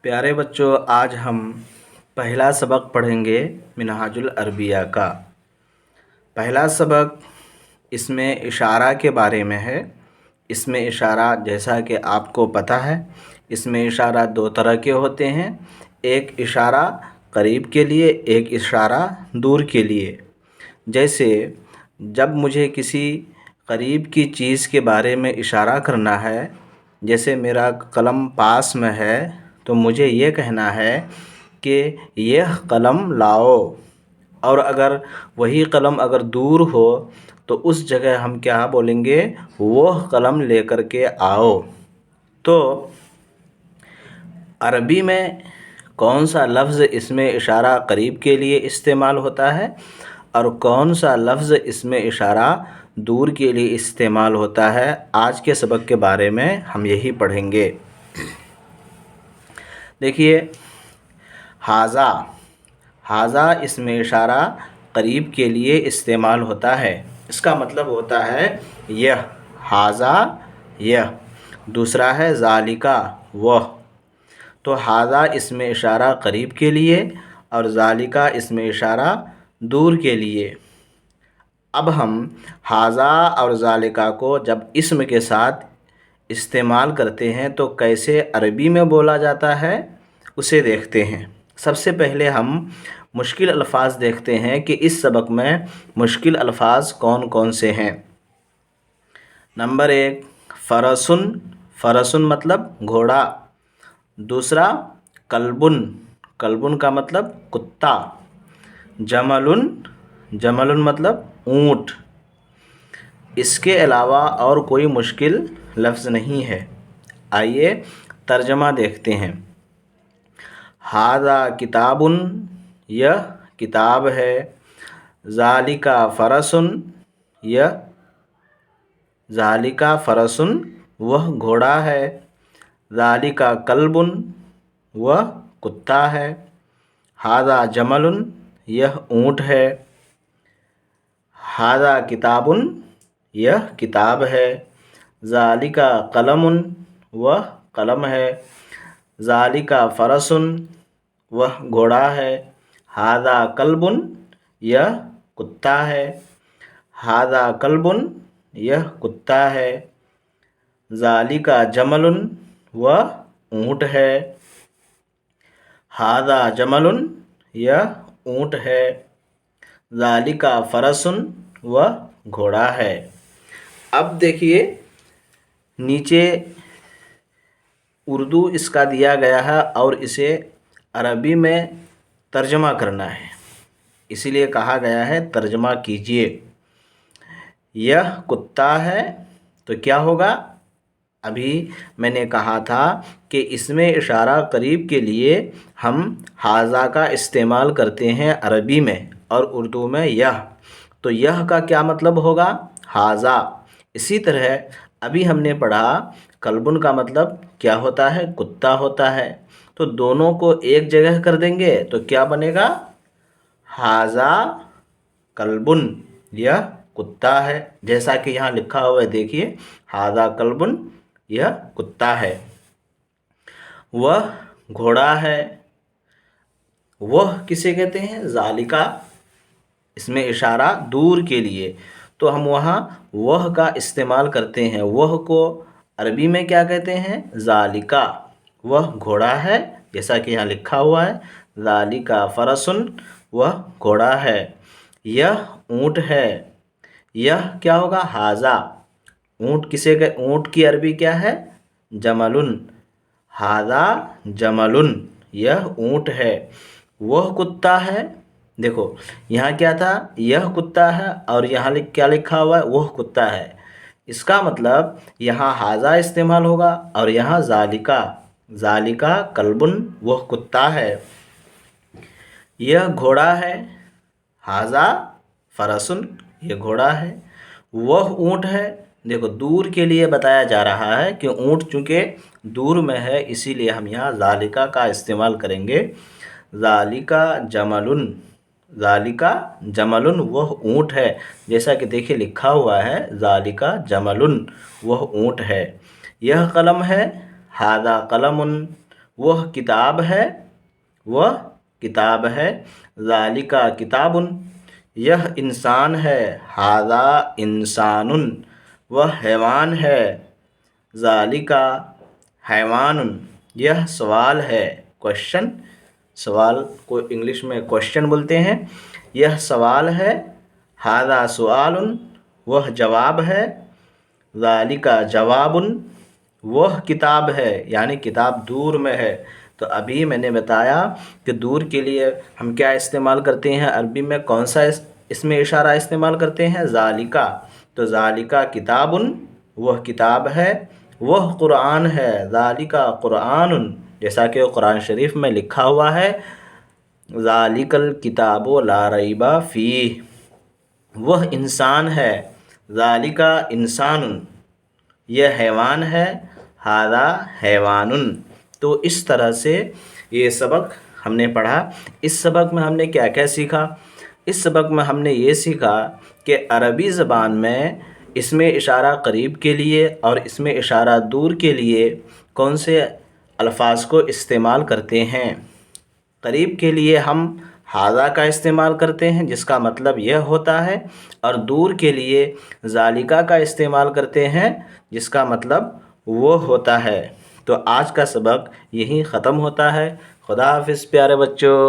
پیارے بچوں، آج ہم پہلا سبق پڑھیں گے منہاج العربیہ کا۔ پہلا سبق اس میں اشارہ کے بارے میں ہے۔ اس میں اشارہ جیسا کہ آپ کو پتہ ہے، اس میں اشارہ دو طرح کے ہوتے ہیں، ایک اشارہ قریب کے لیے، ایک اشارہ دور کے لیے۔ جیسے جب مجھے کسی قریب کی چیز کے بارے میں اشارہ کرنا ہے، جیسے میرا قلم پاس میں ہے تو مجھے یہ کہنا ہے کہ یہ قلم لاؤ، اور اگر وہی قلم اگر دور ہو تو اس جگہ ہم کیا بولیں گے؟ وہ قلم لے کر کے آؤ۔ تو عربی میں کون سا لفظ اس میں اشارہ قریب کے لیے استعمال ہوتا ہے اور کون سا لفظ اس میں اشارہ دور کے لیے استعمال ہوتا ہے، آج کے سبق کے بارے میں ہم یہی پڑھیں گے۔ دیکھیے، ھذا اس میں اشارہ قریب کے لیے استعمال ہوتا ہے۔ اس کا مطلب ہوتا ہے یہ، ھذا یہ۔ دوسرا ہے ذالک وہ۔ تو ھذا اس میں اشارہ قریب کے لیے اور ذالک اس میں اشارہ دور کے لیے۔ اب ہم ھذا اور ذالک کو جب اسم کے ساتھ استعمال کرتے ہیں تو کیسے عربی میں بولا جاتا ہے اسے دیکھتے ہیں۔ سب سے پہلے ہم مشکل الفاظ دیکھتے ہیں کہ اس سبق میں مشکل الفاظ کون کون سے ہیں۔ نمبر 1، فرسن۔ فرسن مطلب گھوڑا۔ دوسرا کلبن۔ کلبن کا مطلب کتا۔ جملن۔ جملن مطلب اونٹ۔ اس کے علاوہ اور کوئی مشکل لفظ نہیں ہے۔ آئیے ترجمہ دیکھتے ہیں۔ ھذا کتاب، یہ کتاب ہے۔ ذالک فرسن، یہ ذالک فرسن وہ گھوڑا ہے۔ ذالک کلب، وہ کتا ہے۔ ھذا جمل، یہ اونٹ ہے۔ ھذا کتاب، یہ کتاب ہے۔ ذالک قلم، وہ قلم ہے۔ ذالک فرسن، وہ گھوڑا ہے۔ ھذا کلب، یہ کتا ہے۔ ھذا کلب، یہ کتا ہے۔ ذالک جمل، وہ اونٹ ہے۔ ھذا جمل، یہ اونٹ ہے۔ ذالک فرسن، وہ گھوڑا ہے۔ اب دیکھیے نیچے اردو اس کا دیا گیا ہے اور اسے عربی میں ترجمہ کرنا ہے، اسی لیے کہا گیا ہے ترجمہ کیجئے۔ یہ کتا ہے تو کیا ہوگا؟ ابھی میں نے کہا تھا کہ اس میں اشارہ قریب کے لیے ہم ھذا کا استعمال کرتے ہیں عربی میں اور اردو میں یہ۔ تو یہ کا کیا مطلب ہوگا؟ ھذا۔ اسی طرح ابھی ہم نے پڑھا کلبن کا مطلب کیا ہوتا ہے؟ کتا ہوتا ہے۔ تو دونوں کو ایک جگہ کر دیں گے تو کیا بنے گا؟ ھذا کلبن، یہ کتا ہے۔ جیسا کہ یہاں لکھا ہوا ہے، دیکھیے، ھذا کلبن، یہ کتا ہے۔ وہ گھوڑا ہے۔ وہ کسے کہتے ہیں؟ ذالک۔ اس میں اشارہ دور کے لیے تو ہم وہاں وہ کا استعمال کرتے ہیں۔ وہ کو عربی میں کیا کہتے ہیں؟ ذالک۔ وہ گھوڑا ہے، جیسا کہ یہاں لکھا ہوا ہے، ذالک فرسن، وہ گھوڑا ہے۔ یہ اونٹ ہے۔ یہ کیا ہوگا؟ ھذا۔ اونٹ کسے کہ اونٹ کی عربی کیا ہے؟ جملن۔ ھذا جملن، یہ اونٹ ہے۔ وہ کتا ہے، دیکھو یہاں کیا تھا؟ یہ کتا ہے اور یہاں کیا لکھا ہوا ہے؟ وہ کتا ہے۔ اس کا مطلب یہاں ھذا استعمال ہوگا اور یہاں ذالک۔ ذالک کلبن، وہ کتا ہے۔ یہ گھوڑا ہے۔ ھذا فرسن، یہ گھوڑا ہے۔ وہ اونٹ ہے۔ دیکھو دور کے لیے بتایا جا رہا ہے کہ اونٹ چونکہ دور میں ہے، اسی لیے ہم یہاں ذالک کا استعمال کریں گے۔ ذالک جملن۔ ذالک جملن، وہ اونٹ ہے۔ جیسا کہ دیکھیے لکھا ہوا ہے، ذالک جملن، وہ اونٹ ہے۔ یہ قلم ہے۔ ھذا قلم، وہ کتاب ہے، وہ کتاب ہے، ذالکا کتابن، یہ انسان ہے، ھذا انسان، وہ حیوان ہے، ذالکا حیوان، یہ سوال ہے، کوشچن، سوال کو انگلش میں کوشچن بولتے ہیں، یہ سوال ہے، ھذا سؤال، وہ جواب ہے، ذالکا جواب، وہ کتاب ہے، یعنی کتاب دور میں ہے۔ تو ابھی میں نے بتایا کہ دور کے لیے ہم کیا استعمال کرتے ہیں، عربی میں کون سا اسم اشارہ استعمال کرتے ہیں، ذالکا۔ تو ذالکا کتاب، وہ کتاب ہے، وہ قرآن ہے، ذالکا قرآن، جیسا کہ قرآن شریف میں لکھا ہوا ہے، ذالک الکتاب لا ریب فیہ، وہ انسان ہے، ذالکا انسان، یہ حیوان ہے، ھذا حیوان۔ تو اس طرح سے یہ سبق ہم نے پڑھا۔ اس سبق میں ہم نے کیا کیا سیکھا؟ اس سبق میں ہم نے یہ سیکھا کہ عربی زبان میں اسم اشارہ قریب کے لیے اور اسم اشارہ دور کے لیے کون سے الفاظ کو استعمال کرتے ہیں۔ قریب کے لیے ہم ھذا کا استعمال کرتے ہیں جس کا مطلب یہ ہوتا ہے، اور دور کے لیے ذالکا کا استعمال کرتے ہیں جس کا مطلب وہ ہوتا ہے۔ تو آج کا سبق یہیں ختم ہوتا ہے۔ خدا حافظ پیارے بچوں۔